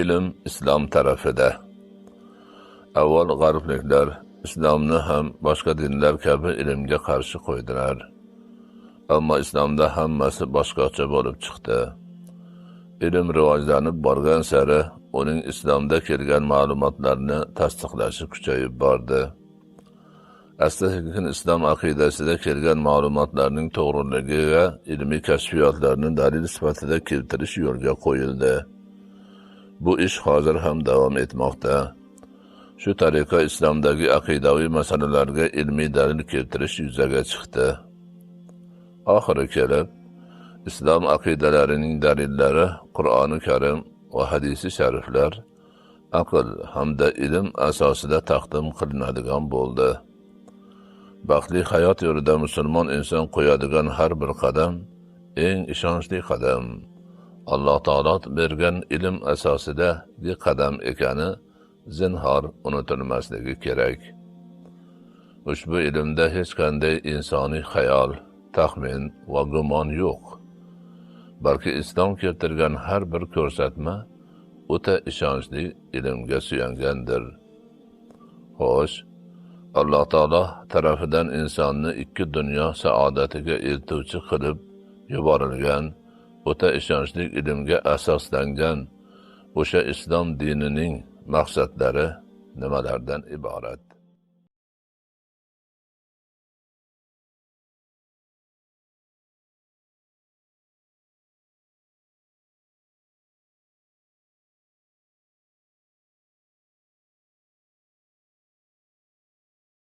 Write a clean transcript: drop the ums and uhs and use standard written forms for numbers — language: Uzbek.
ilm islom tarafida. Avval g'arbliklar islomni ham boshqa dinlar kabi ilmga qarshi qo'ydilar. Ammo islomda hammasi boshqacha bo'lib chiqdi. Ilm rivojlanib borgan sari uning islomda kelgan ma'lumotlarni tasdiqlashi kuchayib bordi. Asta-sekin islom aqidasida kelgan ma'lumotlarning to'g'riligiga ilmiy kashfiyotlarni dalil sifatida keltirish yo'lga qo'yildi. Bu ish hozir ham davom etmoqda. Shu tariqa islomdagi aqidaviy masalalarga ilmiy dalil keltirish yuzaga chiqdi. Oxiri kelib, islom aqidalarining dalillari Qur'oni Karim va hadisi shariflar aql hamda ilm asosida taqdim qilinadigan bo'ldi. Baxtli hayot yo'lida musulmon inson qo'yadigan har bir qadam eng ishonchli qadam. Alloh taolo bergan ilm asosidagi qadam ekani zinhor unutilmasligi kerak. Ushbu ilmda hech qanday insoniy xayol, taxmin va gumon yo'q. Balki islom keltirgan har bir ko'rsatma o'ta ishonchli ilmga suyangandir. Xo'sh, Alloh taolo tarafidan insonni ikki dunyo saodatiga eltuvchi qilib yuborilgan o'ta ishonchli ilmga asoslangan o'sha islom dinining maqsadlari nimalardan iborat?